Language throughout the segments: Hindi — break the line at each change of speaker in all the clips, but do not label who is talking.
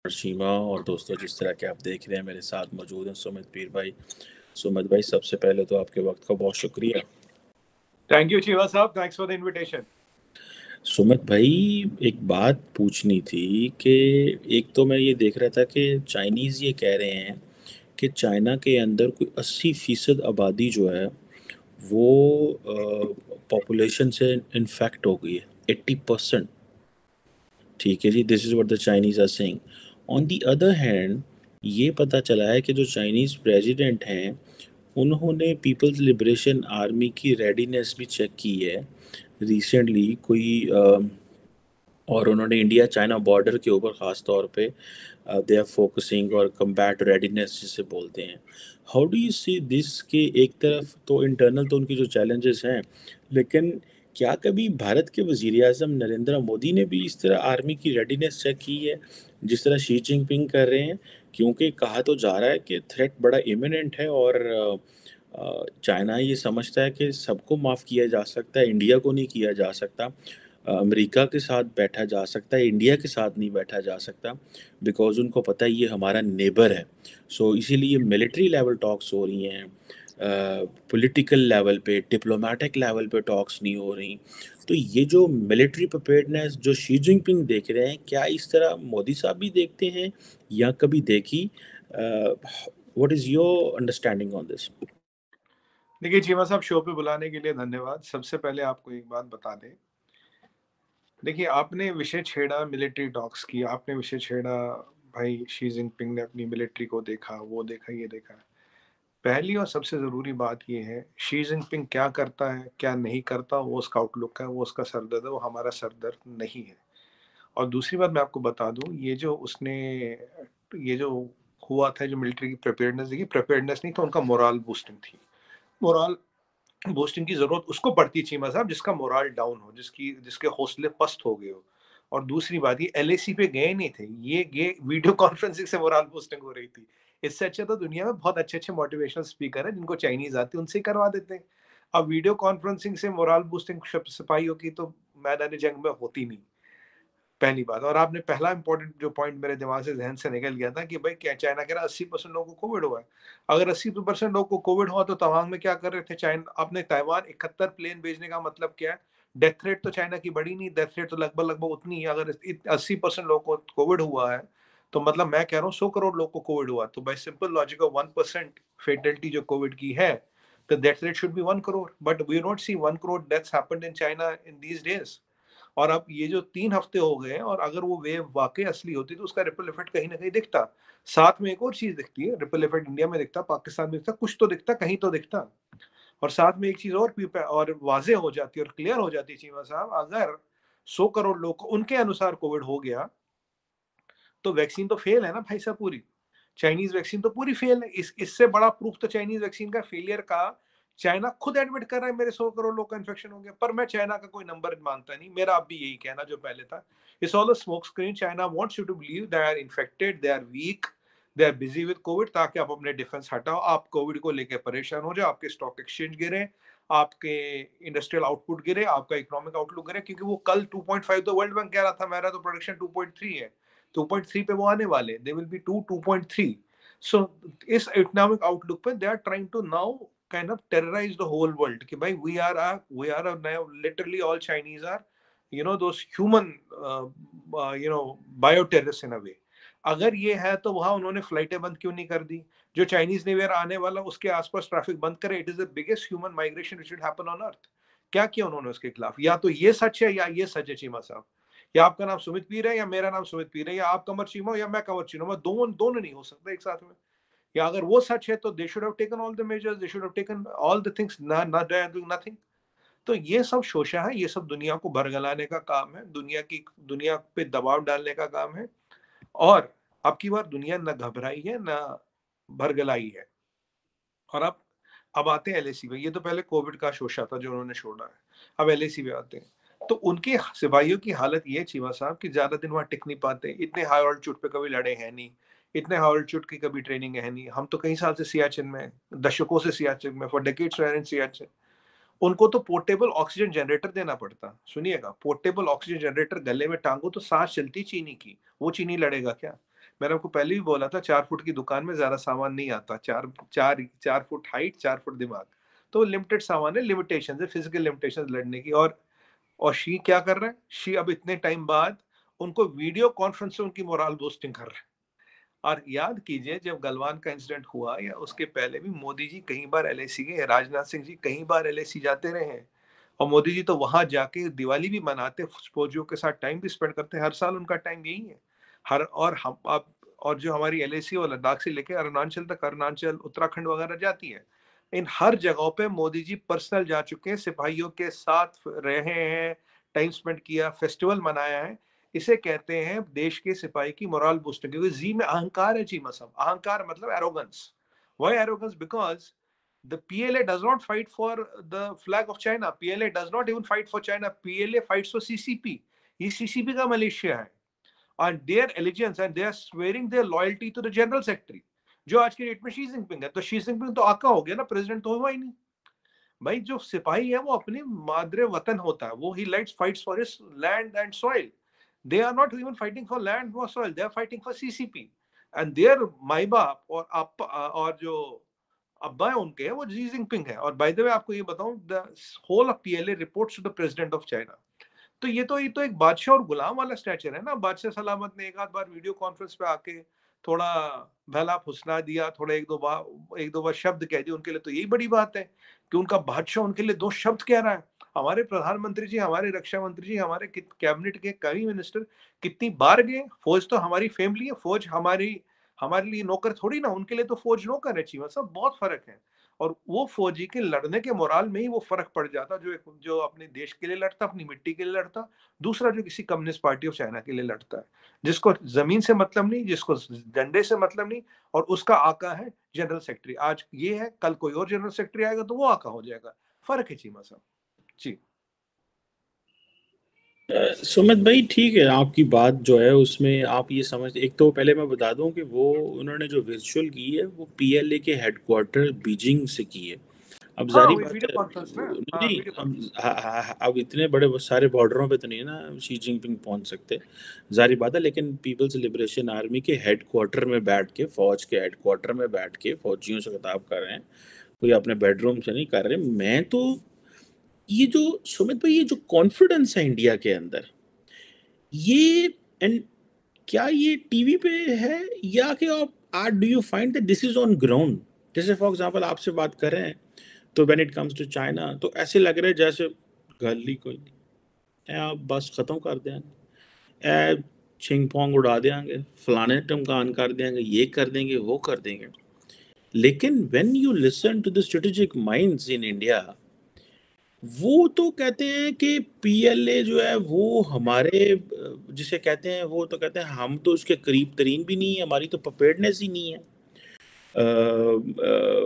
सीमा और दोस्तों, जिस तरह के आप देख रहे हैं मेरे साथ मौजूद हैं सुमित पीर भाई। सुमित भाई, सबसे पहले तो आपके वक्त का बहुत शुक्रिया।
थैंक यू शिवा साहब, thanks for the invitation.
Sumit भाई, एक बात पूछनी थी कि एक तो मैं ये देख रहा था कि चाइनीज़ ये कह रहे हैं कि चाइना के अंदर कोई 80% आबादी जो है वो पॉपुलेशन से इन्फेक्ट हो गई है। 80%। ठीक है जी, this is what the Chinese are saying. On the other hand, ये पता चला है कि जो चाइनीज़ प्रेसिडेंट हैं उन्होंने पीपल्स लिबरेशन आर्मी की रेडीनेस भी चेक की है रिसेंटली। और उन्होंने इंडिया चाइना बॉर्डर के ऊपर ख़ास तौर पे दे आर फोकसिंग और कम्बैट रेडीनेस जिसे बोलते हैं। How do you see this? के एक तरफ तो इंटरनल तो उनकी जो चैलेंजेस हैं, लेकिन क्या कभी भारत के वज़ीर आज़म नरेंद्र मोदी ने भी इस तरह आर्मी की रेडीनेस चेक की है जिस तरह शी जिनपिंग कर रहे हैं? क्योंकि कहा तो जा रहा है कि थ्रेट बड़ा इमिनेंट है और चाइना ये समझता है कि सबको माफ़ किया जा सकता है, इंडिया को नहीं किया जा सकता। अमेरिका के साथ बैठा जा सकता है, इंडिया के साथ नहीं बैठा जा सकता, बिकॉज़ उनको पता है ये हमारा नेबर है। सो इसीलिए मिलिट्री लेवल टॉक्स हो रही हैं, पॉलिटिकल लेवल पे, डिप्लोमेटिक लेवल पे टॉक्स नहीं हो रही। तो ये जो मिलिट्री प्रिपेयर्डनेस जो शी जिनपिंग देख रहे हैं, क्या इस तरह मोदी साहब भी देखते हैं या कभी देखी? What is your understanding on this?
देखिए शिवा साहब, शो पे बुलाने के लिए धन्यवाद। सबसे पहले आपको एक बात बता दें, देखिए आपने विषय छेड़ा मिलिट्री टॉक्स की, आपने विषय छेड़ा भाई शी जिनपिंग ने अपनी मिलिट्री को देखा, वो देखा, ये देखा। पहली और सबसे ज़रूरी बात ये है, शी जिनपिंग क्या करता है, क्या नहीं करता, वो उसका आउटलुक है, वो उसका सरदर्द है, वो हमारा सरदर्द नहीं है। और दूसरी बात मैं आपको बता दूँ, ये जो हुआ था, जो मिलिट्री की प्रिपेयर्डनेस देखिए, प्रिपेयर्डनेस नहीं था, उनका मोरल बूस्टिंग थी। मोरल बूस्टिंग की ज़रूरत उसको पड़ती है चीमा साहब, जिसका मोरल डाउन हो, जिसके हौसले पस्त हो गए हो। और दूसरी बात, ये एलएसी पे गए नहीं थे, ये वीडियो कॉन्फ्रेंसिंग से मोरल बूस्टिंग हो रही थी। इससे अच्छा तो दुनिया में बहुत अच्छे-अच्छे मोटिवेशनल स्पीकर हैं, जिनको चाइनीज़ आती है, उनसे ही करवा देते हैं। अब वीडियो कॉन्फ्रेंसिंग से मोरल बूस्टिंग सिपाहियों की तो मैदान जंग में होती नहीं। पहली बात। और आपने पहला इंपॉर्टेंट जो पॉइंट मेरे दिमाग से ज़हन से निकल गया था कि भाई क्या चाइना कह रहा है 80% लोगों को कोविड हुआ है। अगर 80% लोगों को कोविड हुआ तो तवांग में क्या कर रहे थे चाइना? आपने ताइवान 71 प्लेन भेजने का मतलब क्या है? डेथ रेट तो चाइना की बढ़ी नहीं, डेथ रेट तो लगभग-लगभग उतनी ही है। अगर 80% लोगों को कोविड हुआ है, तो मतलब मैं कह रहा हूँ 100 करोड़ लोगों को कोविड हुआ। तो bye simple logic of 1% fatality जो कोविड की है, the death rate should be 1 crore. But we don't see 1 crore deaths happened in China in these days. और अब ये जो 3 हफ्ते हो गए हैं, और अगर वो वेव वाक़ई असली होती तो उसका रिपल इफेक्ट कहीं न कहीं दिखता। साथ में एक और चीज़ दिखती है, रिपल इफेक्ट इंडिया में दिखता, पाकिस्तान में दिखता, कुछ तो दिखता, कहीं तो दिखता। और साथ में एक चीज़ और भी और वाज़ेह हो जाती है और क्लियर हो जाती है चीमा साहब, अगर 100 करोड़ लोग को उनके अनुसार कोविड हो गया, तो वैक्सीन तो फेल है ना भाई साहब पूरी। चाइनीज़ वैक्सीन तो पूरी फेल है। इससे बड़ा प्रूफ तो चाइनीज़ वैक्सीन का फेलियर का चाइना खुद एडमिट कर रहा है, मेरे 100 करोड़ लोग का इन्फेक्शन हो गया। पर मैं चाइना का कोई नंबर मानता नहीं। मेरा अब भी यही कहना जो पहले था, it's all a smoke screen. China wants you to believe they are infected, they are weak, they are busy with COVID, ताकि आप अपने डिफेंस हटाओ, आप कोविड को लेकर परेशान हो जाओ, आपके स्टॉक एक्सचेंज गिरे, आपके इंडस्ट्रियल आउटपुट गिरे, आपका इकोनॉमिक आउटलुक गिरे। क्योंकि वो कल 2.5 तो वर्ल्ड बैंक कह रहा था, मेरा तो प्रोडक्शन 2.3 है। 2.3 पे वो आने वाले, दे विल बी 2.3। सो इस इकोनॉमिक आउटलुक पे they are trying to now kind of terrorise the whole world कि भाई we are literally all Chinese are those human bio terrorist in a way. अगर ये है तो वहां उन्होंने फ्लाइटें बंद क्यों नहीं कर दी? जो चाइनीज न्यू ईयर आने वाला उसके आसपास ट्रैफिक बंद करे। It is the biggest human migration which will happen on earth. क्या किया उन्होंने उसके खिलाफ? या तो ये सच है या ये सच है चीमा साहब। या आपका नाम सुमित पीर है या मेरा नाम सुमित पीर है, या आप कमर चीमा हो या मैं कमर चीमा, दोनों दोनों नहीं हो सकता एक साथ में। या अगर वो सच है तो they should have taken all the measures, they should have taken all the things, not doing nothing. तो ये सब शोषा है, ये सब दुनिया को भरगलाने का काम है, दुनिया पे दबाव डालने का काम है। और अब की बार दुनिया न घबराई है न भरगलाई है। और अब आते हैं एलएसी पे। ये तो पहले कोविड का शोषा था जो उन्होंने छोड़ा है। अब एलएसी पे आते हैं, तो उनके सिपाहियों की हालत ये चीमा साहब कि ज्यादा दिन वहां टिक नहीं पाते। इतने हाई ऑल्टीट्यूड पे कभी लड़े हैं नहीं, इतने हाई ऑल्टीट्यूड की कभी ट्रेनिंग है नहीं। हम तो कई साल से सियाचिन में, दशकों से सियाचिन में, for decades we are in Siachen. उनको तो पोर्टेबल ऑक्सीजन जनरेटर देना पड़ता। सुनिएगा, पोर्टेबल ऑक्सीजन जनरेटर गले में टांगो तो सांस चलती चीनी की, वो चीनी लड़ेगा क्या? मैंने आपको पहले भी बोला था 4 फुट की दुकान में ज़्यादा सामान नहीं आता। 4 फुट हाइट, 4 फुट दिमाग। तो लिमिटेड सामान है, लिमिटेशंस है, फिज़िकल लिमिटेशंस लड़ने की। और शी क्या कर रहा है? शी अब इतने टाइम बाद उनको वीडियो कॉन्फ्रेंस से उनकी मोरल बूस्टिंग कर रहा है। और याद कीजिए जब गलवान का इंसिडेंट हुआ या उसके पहले भी मोदी जी कई बार एलएसी गए, राजनाथ सिंह जी कई बार एलएसी जाते रहे हैं। और मोदी जी तो वहां जाके दिवाली भी मनाते, फौजियों के साथ टाइम भी स्पेंड करते हैं। हर साल उनका टाइम यही है। हर और हम अब और जो हमारी एलएसी और लद्दाख से लेकर अरुणाचल तक, अरुणाचल उत्तराखंड वगैरह जाती है, इन हर जगहों पे मोदी जी पर्सनल जा चुके हैं, सिपाहियों के साथ रहे हैं, टाइम स्पेंड किया, फेस्टिवल मनाया है। इसे कहते हैं देश के सिपाही की मोरल बूस्टिंग, क्योंकि जी में अहंकार है। जी मसब अहंकार मतलब arrogance. Why arrogance? Because the PLA does not fight for the flag of China. PLA does not even fight for China. PLA fights for CCP. ये CCP का मलेशिया है। And their allegiance and they are swearing their loyalty to the general secretary, जो आज की डेट में शी जिनपिंग है। तो शी जिनपिंग तो आका हो गया ना, प्रेसिडेंट तो हुआ ही नहीं। भाई जो सिपाही है वो अपने मादरे वतन होता है, वो ही lights fights for his land and soil. They are not even fighting for land और soil, they are fighting for CCP. And their माई बाप और आप और जो अब्बा है उनके हैं वो जी जिनपिंग है। और बाय द वे आपको ये बताऊं, the whole of PLA reports to the president of China. तो ये तो एक बादशाह और गुलाम वाला स्ट्रक्चर है ना। बादशाह सलामत ने एक आध बार वीडियो कॉन्फ्रेंस पे आके थोड़ा भला फुसला दिया, थोड़ा एक दो बार शब्द कह दिए, उनके लिए तो यही बड़ी बात है कि उनका बादशाह उनके लिए दो शब्द कह रहा है। हमारे प्रधानमंत्री जी, हमारे रक्षा मंत्री जी, हमारे कैबिनेट के कई मिनिस्टर कितनी बार गए। फौज तो हमारी फैमिली है, फौज हमारे लिए नौकर थोड़ी ना, उनके लिए तो फौज नौकर है। चीमा सब बहुत फर्क है। और वो फौजी के लड़ने के मोराल में ही वो फर्क पड़ जाता, जो अपने देश के लिए लड़ता, अपनी मिट्टी के लिए लड़ता। दूसरा जो किसी कम्युनिस्ट पार्टी ऑफ चाइना के लिए लड़ता है, जिसको जमीन से मतलब नहीं, जिसको डंडे से मतलब नहीं, और उसका आका है जनरल सेक्रेटरी। आज ये है, कल कोई और जनरल सेक्रेटरी आएगा तो वो आका हो जाएगा। फर्क है चीमा साहब जी।
सुमित भाई ठीक है, आपकी बात जो है उसमें आप ये समझ, एक तो पहले मैं बता दूं कि वो उन्होंने जो विजुअल की है वो पीएलए के हेडक्वार्टर बीजिंग से की है। अब
हाँ
जारी
वही
बात
वीडियो
है,
कॉन्फ्रेंस ना, हाँ
नहीं
वीडियो
अब
कॉन्फ्रेंस।
अब इतने बड़े सारे बॉर्डरों पे तो नहीं है ना शी जिनपिंग पहुंच सकते, जारी बात है। लेकिन पीपल्स लिबरेशन आर्मी के हेडक्वार्टर में बैठ के, फौज के हेडक्वार्टर में बैठ के फौजियों से खिताब कर रहे हैं, कोई अपने बेडरूम से नहीं कर रहे। मैं तो ये जो सुमित भाई, ये जो कॉन्फिडेंस है इंडिया के अंदर, ये एंड क्या ये टीवी पे है या कि आप or do you find that this is on ground? जैसे फॉर एग्जांपल आपसे बात कर रहे हैं तो when it comes to China तो ऐसे लग रहा है जैसे गली कोई नहीं है, आप बस खत्म कर देंगे, ए छिंग पोंग उड़ा देंगे, फलाने टमकान कर देंगे, ये कर देंगे, वो कर देंगे। लेकिन when you listen to the strategic minds in India, वो तो कहते हैं कि पीएलए जो है वो हमारे जिसे कहते हैं, वो तो कहते हैं हम तो उसके करीब तरीन भी नहीं है, हमारी तो प्रिपेयर्डनेस ही नहीं है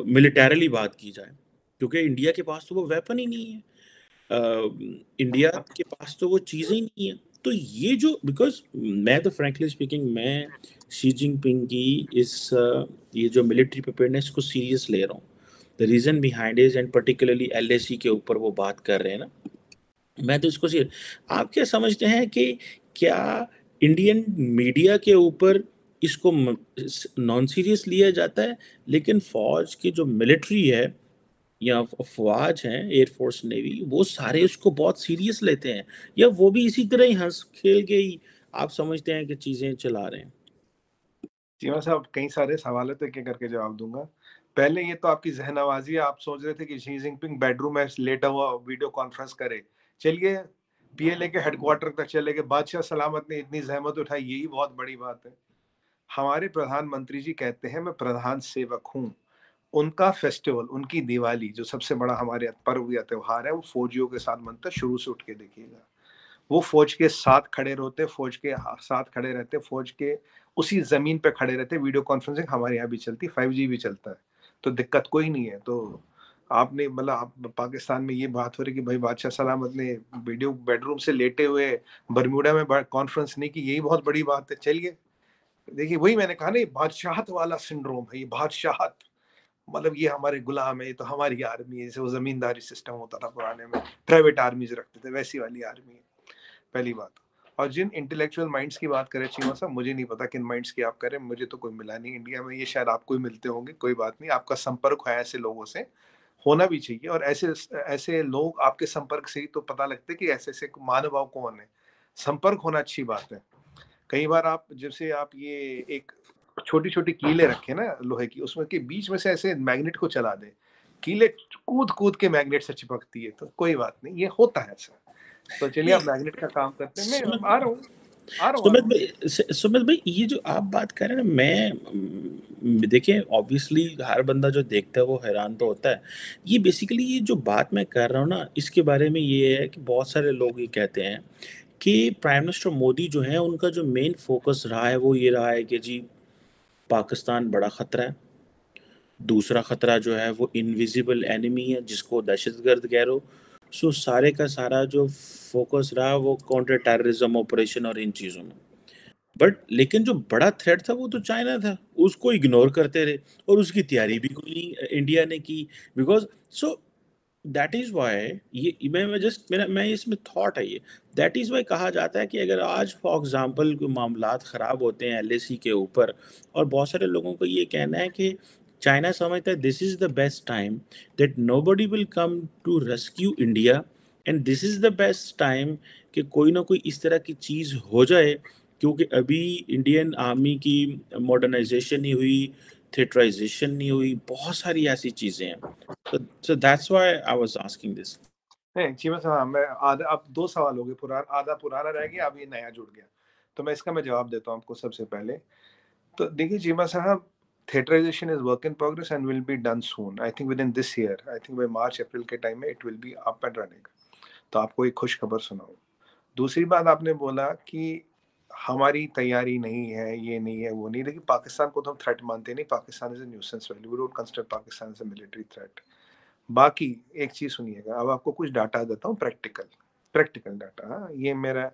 मिलिटरली बात की जाए, क्योंकि इंडिया के पास तो वो वेपन ही नहीं है। इंडिया के पास तो वो चीज़ें ही नहीं है। तो ये जो, बिकॉज मैं तो फ्रैंकली स्पीकिंग मैं शी जिनपिंग की इस ये जो मिलिट्री प्रिपेयर्डनेस को सीरियस ले रहा हूँ। The reason behind is, and particularly LAC के ऊपर वो बात कर रहे हैं ना, मैं तो इसको सीरियस। आप क्या समझते हैं कि क्या इंडियन मीडिया के ऊपर इसको नॉन सीरियस लिया जाता है, लेकिन फौज की जो मिलिट्री है या अफवाज हैं, एयरफोर्स नेवी, वो सारे उसको बहुत सीरियस लेते हैं, या वो भी इसी तरह ही हंस खेल के ही आप समझते हैं कि चीजें चला रहे हैं?
जीवा साहब कई सारे सवाल है तो एक एक करके जवाब दूंगा। पहले ये तो आपकी जहनवाजी है, आप सोच रहे थे कि शी जिनपिंग बेडरूम में लेटा हुआ वीडियो कॉन्फ्रेंस करे। चलिए पीएलए के हेडक्वार्टर तक चले गए, बादशाह सलामत ने इतनी जहमत उठाई, यही बहुत बड़ी बात है। हमारे प्रधानमंत्री जी कहते हैं मैं प्रधान सेवक हूँ। उनका फेस्टिवल, उनकी दिवाली जो सबसे बड़ा हमारे पर्व या त्योहार है, वो फौजियों के साथ मनता है। शुरू से उठ के देखिएगा, वो फौज के साथ खड़े रहते, फौज के साथ खड़े रहते, फौज के उसी जमीन पे खड़े रहते। वीडियो कॉन्फ्रेंसिंग हमारे यहाँ भी चलती, 5G भी चलता है, तो दिक्कत कोई नहीं है। तो आपने मतलब आप पाकिस्तान में ये बात हो रही कि भाई बादशाह सलामत ने वीडियो बेडरूम से लेटे हुए बरमूडा में कॉन्फ्रेंस नहीं की, यही बहुत बड़ी बात है। चलिए देखिए, वही मैंने कहा ना, ये बादशाहत वाला सिंड्रोम है, ये बादशाहत मतलब ये हमारे गुलाम है, ये तो हमारी आर्मी है। जैसे वो जमींदारी सिस्टम होता था पुराने में, प्राइवेट आर्मीज रखते थे, वैसी वाली आर्मी है। पहली बात। और जिन इंटेलेक्चुअल माइंड्स की बात करें चीमा साहब, मुझे नहीं पता किन माइंड्स की आप करें, मुझे तो कोई मिला नहीं इंडिया में, ये शायद आपको ही मिलते होंगे, कोई बात नहीं, आपका संपर्क है ऐसे लोगों से, होना भी चाहिए, और ऐसे ऐसे लोग आपके संपर्क से ही तो पता लगता है कि ऐसे ऐसे महानुभाव कौन है। संपर्क होना अच्छी बात है। कई बार आप जैसे आप ये एक छोटी-छोटी कीलें रखें ना लोहे की, उसमें के बीच में से ऐसे मैग्नेट को चला दें, कीलें कूद-कूद के मैग्नेट से चिपकती है, तो कोई बात नहीं, ये होता है ऐसा। तो चलिए
नहीं,
आप मैग्नेट का काम करते हैं, मैं
सुमित
आ रहा हूँ, आ रहा हूँ, आ
सुमित
रहा हूँ।
भाई, सुमित भाई, ये जो आप बात कर रहे हैं ना, देखिए ऑब्वियसली हर बंदा जो देखता है वो हैरान तो होता है। ये बेसिकली ये जो बात मैं कर रहा हूँ ना, इसके बारे में ये है कि बहुत सारे लोग ये कहते हैं कि प्राइम मिनिस्टर मोदी जो है उनका जो मेन फोकस रहा है वो ये रहा है कि जी पाकिस्तान बड़ा खतरा है। दूसरा खतरा जो है वो इनविजिबल एनिमी है जिसको दहशतगर्द कह रो। सो सारे का सारा जो फोकस रहा वो काउंटर टेररिज्म ऑपरेशन और इन चीज़ों में। बट लेकिन जो बड़ा थ्रेट था वो तो चाइना था, उसको इग्नोर करते रहे और उसकी तैयारी भी कोई नहीं इंडिया ने की। Because so that is why ये मैं जस्ट मेरा मैं इसमें थॉट है ये, दैट इज वाई कहा जाता है कि अगर आज फॉर एग्जांपल कोई मामलात ख़राब होते हैं एलएसी के ऊपर, और बहुत सारे लोगों को ये कहना है कि चाइना समझता है this is the best time that nobody will come to rescue India, and this is the best time कि कोई ना कोई इस तरह की चीज़ हो जाए, क्योंकि अभी इंडियन आर्मी की मॉडर्नाइजेशन नहीं हुई, थिएटराइजेशन नहीं हुई, बहुत सारी ऐसी चीज़ें हैं। So that's why I was asking this.
नहीं चीमा साहब, हाँ, मैं आधा, अब 2 सवाल हो गए, आधा पुराना रह गया, अब ये नया जुड़ गया। तो मैं इसका जवाब देता हूँ आपको सबसे पहले। तो देखिए चीमा साहब, theatrisation is work in progress and will be done soon. I think within this year, I think by March April के टाइम में it will be up and running. तो आपको एक खुश खबर सुनाऊँ। दूसरी बात आपने बोला कि हमारी तैयारी नहीं है, ये नहीं है, वो नहीं। देखिए पाकिस्तान को तो हम थ्रेट मानते नहीं, Pakistan is a nuisance value, we don't consider Pakistan as a military threat. बाकी एक चीज़ सुनिएगा, अब आपको कुछ डाटा देता हूँ प्रैक्टिकल, प्रैक्टिकल डाटा। हाँ, ये मेरा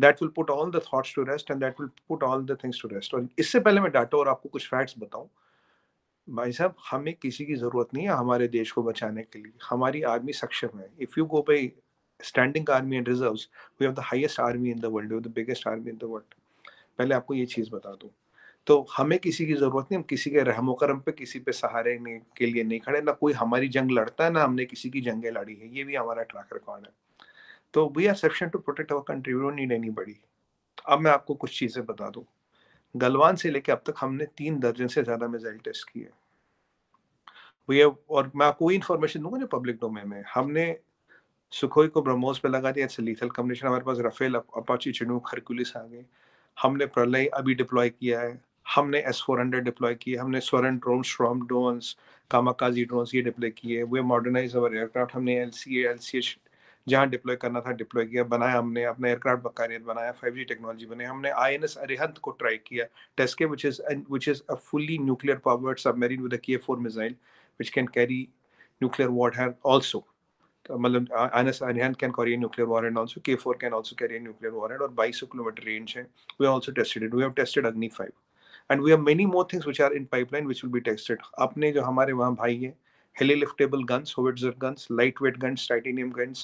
that will put all the thoughts to rest and that will put all the things to rest. और इससे पहले मैं डाटा और आपको कुछ फैक्ट्स बताऊँ, भाई साहब हमें किसी की ज़रूरत नहीं है हमारे देश को बचाने के लिए, हमारी आर्मी सक्षम है। If you go by standing army and reserves, we have the highest army in the world, we have the biggest army in the world. पहले आपको ये चीज़ बता दूँ। तो हमें किसी की ज़रूरत नहीं, हम किसी के रहमो करम पे, किसी पे सहारे नहीं के लिए नहीं खड़े, ना कोई हमारी जंग लड़ता है, ना हमने किसी की जंगें लड़ी है, ये भी हमारा ट्रैक रिकॉर्ड है। तो we are sufficient to protect our country, we don't need anybody. अब मैं आपको कुछ चीज़ें बता दूँ, गलवान से लेके अब तक हमने 3 दर्जन से ज़्यादा मिसाइल टेस्ट किए। और मैं आपको वही इन्फॉर्मेशन दूँगा जो पब्लिक डोमेन में है। हमने सुखोई को ब्रह्मोस पे लगा दिया, इट्स अ लीथल कॉम्बिनेशन। हमारे पास राफेल, अपाची, चिनूक, हरक्यूलिस आ गए। हमने प्रलय अभी डिप्लॉय किया है। हमने S-400 डिप्लॉय किए। हमने swarm drone, storm drones, kamikaze drones ये डिप्लॉय किए। We modernise our aircraft. हमने LCA, LCH जहाँ डिप्लॉय करना था डिप्लॉय किया। बनाया हमने अपना एयरक्राफ्ट बकायदा बनाया, 5G टेक्नोलॉजी बनाई। हमने INS अरिहंत को ट्राई किया, टेस्ट के, which is a fully nuclear powered submarine with a K4 missile which can carry nuclear warhead also. मतलब INS Arihant can carry a nuclear warhead also, K4 can also carry a nuclear warhead, और 2200 किलोमीटर रेंज है। We have also tested it. We have tested Agni 5 and we have many more things which are in pipeline which will be tested. अपने जो हमारे वहाँ भाई है, heli liftable guns, howitzer guns, lightweight guns, titanium guns,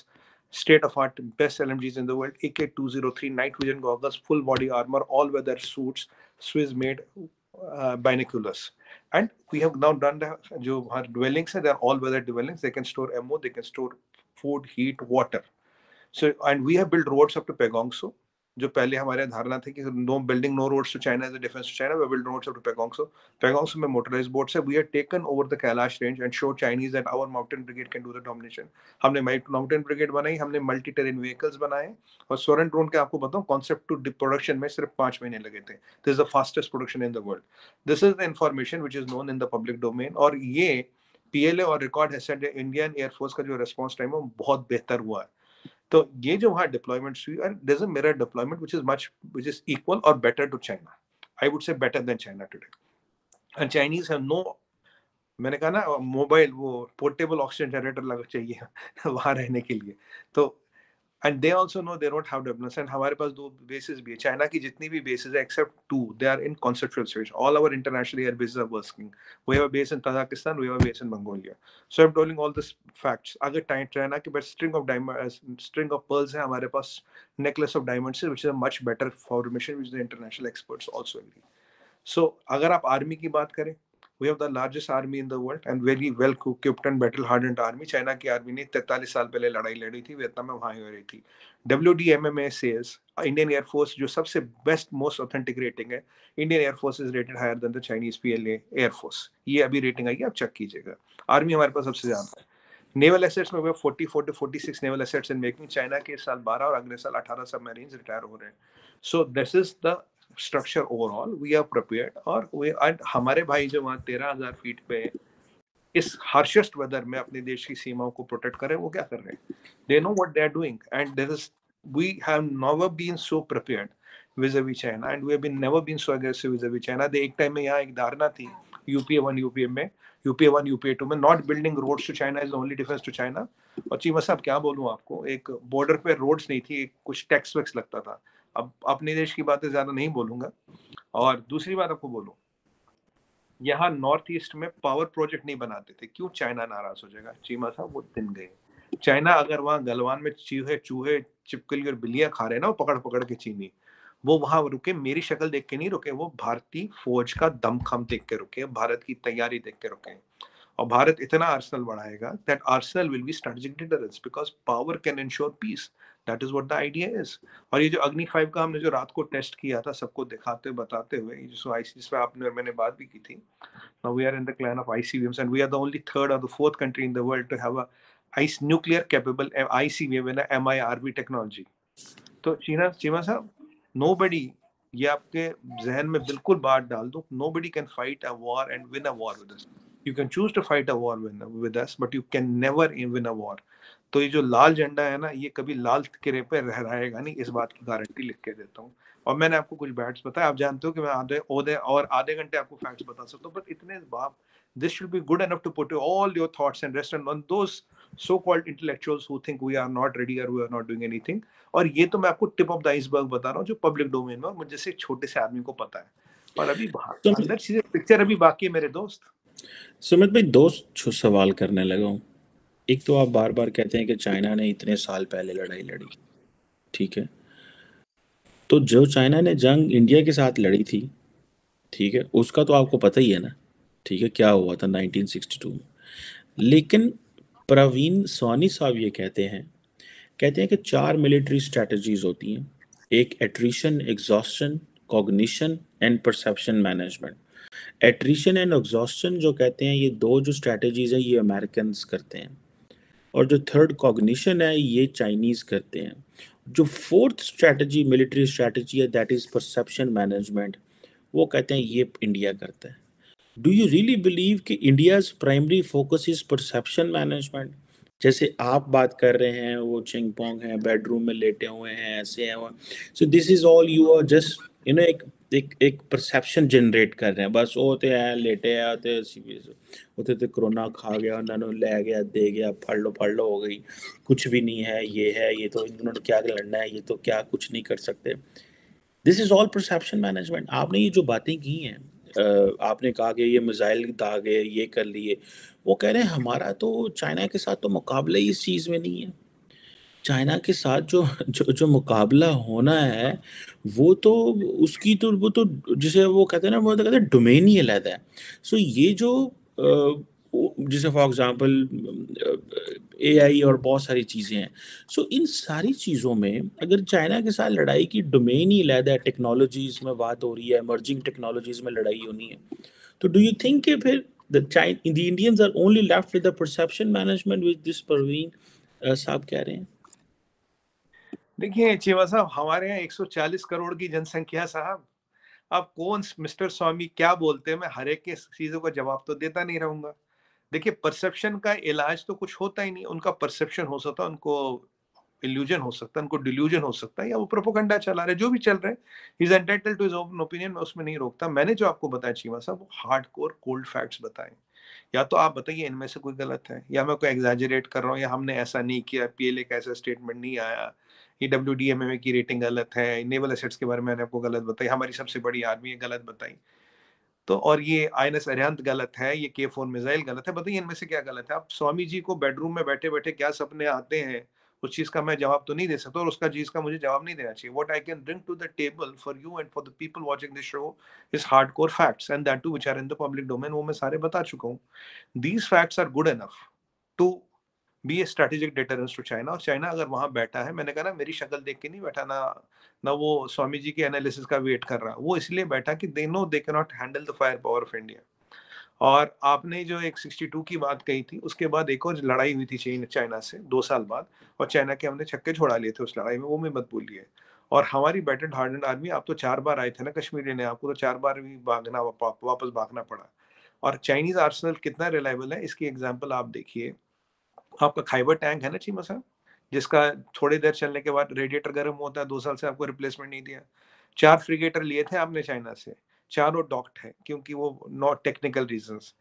state of art best LMGs in the world, AK-203 night vision goggles, full body armor, all weather suits, Swiss made binoculars. And we have now done the जो हमारे dwellings है, they are all weather dwellings. They can store ammo, they can store food, heat, water. So and we have built roads up to Pegongso. जो पहले हमारे धारणा थी कि no building no roads to China is a defence to China, we build roads up to Pangong Tso. Pangong Tso में मोटराइज्ड बोट्स है। We have taken over the Kailash range and show Chinese that our mountain brigade can do the domination. हमने माउंटेन ब्रिगेड बनाई, हमने मल्टी टेरेन व्हीकल्स बनाए। और स्वर्ण ड्रोन के आपको बताऊं, कॉन्सेप्ट टू प्रोडक्शन में सिर्फ 5 महीने लगे थे। This is the fastest production in the world. This is the information which is known in the public domain. और ये PLA और record has said Indian air force का जो रिस्पांस टाइम है वो बहुत बेहतर हुआ है। तो ये जो वहाँ डिप्लॉयमेंट्स हुई, and there is a mirror deployment which is equal or better to China. I would say better than China today. And Chinese have no, मैंने कहा ना मोबाइल वो पोर्टेबल ऑक्सीजन जनरेटर लगा चाहिए वहाँ रहने के लिए। तो and they also know they don't have development. And हमारे पास 2 बेसेस भी है, चाइना की जितनी भी बेसेस है except 2 they are in conceptual stage, all our international air bases are working, we have a base in Kazakhstan, we have a base in Mongolia. So I'm telling all this facts, अगर चाइना के पास string of pearls है, हमारे पास necklace of diamonds है, which is a much better formation, which the international experts also agree. So अगर आप आर्मी की बात करें, we have the largest army in the world and very well equipped and battle hardened army. China की आर्मी ने 43 साल पहले लड़ाई लड़ी थी, वियतनाम में वहां हो रही थी। WDMMA says इंडियन एयरफोर्स जो सबसे बेस्ट मोस्ट ऑथेंटिक रेटिंग है, Indian air force is rated higher than the Chinese PLA air force. ये अभी रेटिंग आई है, आप चेक कीजिएगा। आर्मी हमारे पास सबसे ज्यादा है। नेवल एसेट्स में we have 44 to 46 naval assets in making. China के इस साल 12 और अगले साल 18 सबमरीन्स रिटायर हो रहे हैं। So this is the structure overall, we are prepared. और हमारे भाई जो वहाँ 13,000 फीट पे इस हार्शेस्ट वेदर में अपने देश की सीमाओं को प्रोटेक्ट करें, वो क्या कर रहे हैं? They know what they are doing and there is we have never been so prepared vis-a-vis China and we have been never been so aggressive vis-a-vis China. दे एक टाइम में यहाँ एक धारणा थी UPA 1 UPA 2 में, not building roads to China is only defence to China. और चीमा साहब क्या बोलूं आपको, एक बॉर्डर पे रोड्स नहीं थी, कुछ टैक्स वैक्स लगता था। अब अपने देश की बातें ज्यादा नहीं बोलूंगा। और दूसरी बात आपको बोलूं, यहाँ नॉर्थ ईस्ट में पावर प्रोजेक्ट नहीं बनाते थे, क्यों? चाइना नाराज हो जाएगा। चीमा साहब वो दिन गए। चाइना अगर वहां गलवान में चूहे चूहे चिपकली और बिल्लियां खा रहे ना, वो पकड़ पकड़ के चीनी, वो वहां रुके, मेरी शक्ल देख के नहीं रुके, वो भारतीय फौज का दमखम देख के रुके, भारत की तैयारी देख के रुके। और भारत इतना आर्सेनल बढ़ाएगा that arsenal will be strategic deterrence because power can ensure peace. That is what the idea is. और ये जो अग्नि 5 का हमने जो रात को टेस्ट किया था, सबको दिखाते बताते हुए, जिसको आईसी जिस पे आपने और मैंने बात भी की थी, now we are in the clan of ICBMs and we are the only third or the fourth country in the world to have a ice nuclear capable ICBM in a MIRV technology. तो चीमा साहब, nobody, ये आपके जहन में बिल्कुल बात डाल दो, nobody can fight a war and win a war with us. You can choose to fight a war with us, but you can never win a war. तो ये जो लाल झंडा है ना, ये कभी लाल किले पे रहेगा नहीं, इस बात की गारंटी लिख के देता हूँ। और मैंने आपको कुछ बैट्स बताया, आप जानते हो कि मैं आधे घंटे आपको फैक्ट्स बता सकता हूँ, बट इतने बाप, this should be good enough to put all your thoughts and rest on those so-called intellectuals who think we are not ready or we are not doing anything. और ये तो मैं आपको टिप ऑफ द आइसबर्ग बता रहा हूँ जो पब्लिक डोमेन में और मुझे जैसे छोटे से आदमी को पता है। और अभी अंदर चीजें, पिक्चर अभी बाकी है मेरे दोस्त।
सुमित भाई, दो सवाल करने लगा हूँ। एक तो आप बार बार कहते हैं कि चाइना ने इतने साल पहले लड़ाई लड़ी, ठीक है, तो जो चाइना ने जंग इंडिया के साथ लड़ी थी, ठीक है, उसका तो आपको पता ही है ना, ठीक है, क्या हुआ था 1962 में। लेकिन प्रवीण सोनी साहब ये कहते हैं कि 4 मिलिट्री स्ट्रेटजीज होती हैं। एक attrition, exhaustion, cognition and perception management. Attrition and exhaustion जो कहते हैं, ये 2 जो स्ट्रेटजीज हैं ये अमेरिकन्स करते हैं, और जो थर्ड कॉग्निशन है ये चाइनीज करते हैं। जो फोर्थ स्ट्रेटजी, मिलिट्री स्ट्रेटजी है, दैट इज परसेप्शन मैनेजमेंट, वो कहते हैं ये इंडिया करता है। डू यू रियली बिलीव कि India's primary focus is perception management? जैसे आप बात कर रहे हैं, वो चिंग पोंग हैं, बेडरूम में लेटे हुए हैं, ऐसे हैं, so this is all you are just एक एक परसेप्शन जनरेट कर रहे हैं बस। वो तो है लेटे है ते उते तो कोरोना खा गया, उन्होंने ले गया, दे गया, फड़ लो हो गई, कुछ भी नहीं है, ये तो इन्होंने क्या लड़ना है, ये तो क्या कुछ नहीं कर सकते। This is all perception management. आपने ये जो बातें की हैं, आपने कहा कि ये मिसाइल दागे, ये कर लिए, वो कह रहे हैं हमारा तो चाइना के साथ तो मुकाबला ही इस चीज़ में नहीं है। चाइना के साथ जो जो जो मुकाबला होना है, वो तो उसकी तो वो तो जिसे वो कहते हैं ना, वो तो कहते हैं डोमेन ही अलग है। सो ये जो जैसे फॉर एग्जांपल AI और बहुत सारी चीज़ें हैं, सो इन सारी चीज़ों में अगर चाइना के साथ लड़ाई की डोमेन ही अलग है, टेक्नोलॉजीज में बात हो रही है, इमर्जिंग टेक्नोलॉजीज में लड़ाई होनी है, तो डू यू थिंक कि फिर the Indians are only left with the perception management which this Parveen sahab कह रहे हैं?
देखिए चीमा साहब, हमारे यहाँ 140 करोड़ की जनसंख्या साहब, अब कौन मिस्टर स्वामी क्या बोलते हैं, मैं हर एक के चीजों का जवाब तो देता नहीं रहूंगा। देखिए, परसेप्शन का इलाज तो कुछ होता ही नहीं। उनका परसेप्शन हो सकता है, उनको इल्यूजन हो सकता है, उनको डिल्यूजन हो सकता है, या वो प्रोपोगंडा चला रहे, जो भी चल रहा है, is entitled to his own opinion, मैं उसमें नहीं रोकता। मैंने जो आपको बताया चीमा साहब, वो हार्डकोर कोल्ड फैक्ट्स बताए। या तो आप बताइए इनमें से कोई गलत है, या मैं कोई एग्जैजरेट कर रहा हूँ, या हमने ऐसा नहीं किया, PLA का ऐसा स्टेटमेंट नहीं आया, कि WDMA की रेटिंग गलत है, नेवल एसेट्स के बारे में मैंने आपको गलत बताई, हमारी सबसे बड़ी आर्मी है गलत बताई। तो और ये INS अरिहंत गलत है, ये K4 मिसाइल गलत है। बताइए इनमें से क्या गलत है? आप स्वामी जी को बेडरूम में बैठे-बैठे क्या सपने आते हैं, उस चीज़ का मैं जवाब तो नहीं दे सकता और उसका चीज़ का मुझे जवाब नहीं देना चाहिए। What I can bring to the table for you and for the people watching this show is hardcore facts and that too which are in the public domain, वो मैं सारे बता चुका हूँ। These facts are good enough to be a strategic deterrence to China. और चाइना अगर वहां बैठा है, मैंने कहा ना मेरी शक्ल देख के नहीं बैठा, ना ना वो स्वामी जी के एनालिसिस का वेट कर रहा, वो इसलिए बैठा कि they know they can not handle the fire power of India. और आपने जो एक 62 की बात कही थी, उसके बाद एक और लड़ाई हुई थी चाइना से 2 साल बाद, और चाइना के हमने छक्के छोड़ा लिए थे उस लड़ाई में, वो मैं मत भूलिए। और हमारी बैटल हार्डन आर्मी, आप तो 4 बार आए थे ना कश्मीर लेने, आपको तो 4 बार भी भागना वापस भागना पड़ा। और चाइनीज आर्सनल कितना रिलायबल है, इसकी एग्जाम्पल आप देखिए। आपका खाइबर टैंक है ना चीमा साहब, जिसका थोड़ी देर चलने के बाद रेडिएटर गर्म होता है, 2 साल से आपको रिप्लेसमेंट नहीं दिया। 4 फ्रिगेटर लिए थे आपने चाइना से, चारों डॉक्ड है क्योंकि वो नॉट टेक्निकल रीजंस।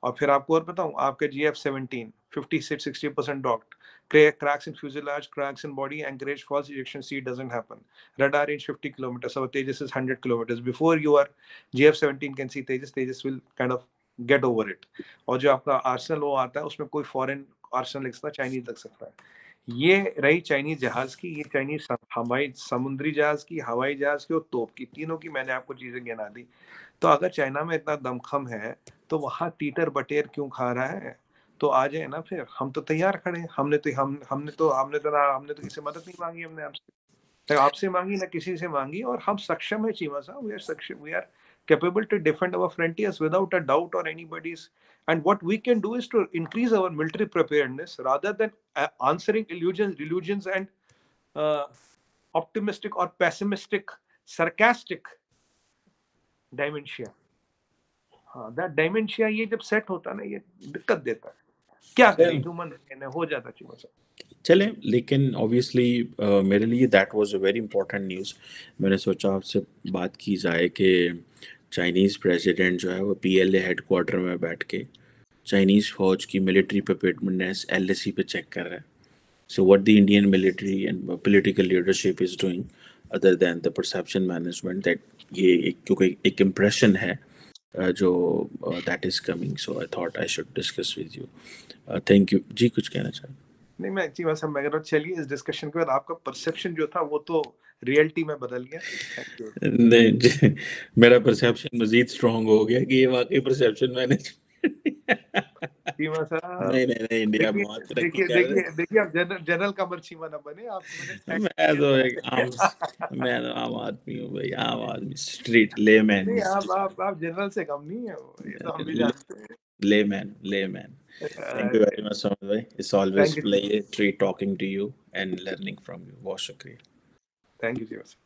और फिर आपको और बताऊं, आपके GF-17 50-60% docked, cracks in fuselage, cracks in body, anchorage, false ejection seat doesn't happen. Radar range 50 kilometers, our Tejas is 100 kilometers. Before your GF-17 can see Tejas, Tejas will kind of get over it. और जो आपका आर्सनल वो आता है, उसमें कोई फॉरेन आर्सनल लग सकता है, चाइनीज लग सकता है। ये रही चाइनीज जहाज की, ये चाइनीज हवाई समुद्री जहाज की, हवाई जहाज की और तोप की, तीनों की मैंने आपको चीजें गिना दी। तो अगर चाइना में इतना दमखम है, तो वहां टीटर बटेर क्यों खा रहा है? तो आ जाए ना, फिर हम तो तैयार खड़े हैं। हमने तो किसी मदद नहीं मांगी, हमने आपसे मांगी ना किसी से मांगी, और हम सक्षम है चीमा साहब, वी आर सक्षम, we are capable to defend our frontiers without a doubt or anybody's. And what we can do is to increase our military preparedness rather than answering illusions and uh, optimistic or pessimistic, sarcastic dementia. हाँ, that dementia ये जब सेट होता है ना, ये दिक्कत देता है। क्या करें, ह्यूमन हो जाता चीमा साहब।
चलें, लेकिन ऑब्वियसली मेरे लिए that was a very important news. मैंने सोचा आपसे बात की जाए कि चाइनीज़ प्रेसिडेंट जो है वो PLA हेडक्वार्टर में बैठ के चाइनीज़ फ़ौज की मिलिट्री प्रिपेयर्डनेस LAC पे चेक कर रहा है। So what the Indian military and political leadership is doing other than the perception management, that ये क्योंकि एक इम्प्रेशन है जो that is coming. So I thought I should discuss with you. Thank you जी, कुछ कहना चाहें?
नहीं, मैं चीमा साहब मैं कह रहा हूँ, चलिए इस डिस्कशन के बाद आपका परसेप्शन जो था वो तो रियलिटी में बदल गया। Thank you.
नहीं जी, मेरा परसेप्शन मजीद स्ट्रांग हो गया कि ये वाकई परसेप्शन मैंने
चीमा साहब
नहीं नहीं नहीं, इंडिया
देखिए
बहुत तरक्की
देखिए
कर रहे
देखिए देखिए, आप जनरल कमर चीमा ना बने, आप मैंने
हैं।
फैक्ट
मैं
दिए
तो
थे
एक आम
आपके।
मैं तो आम आदमी हूँ भाई, आम आदमी, स्ट्रीट लेमैन,
नहीं, आप जनरल से कम नहीं है, ये तो हम भी जानते हैं।
Layman layman. Thank you very much समझ भाई, it's always
thank you,
play treat talking to you and learning from you. बहुत शुक्रिया।
थैंक यू चीमा साहब।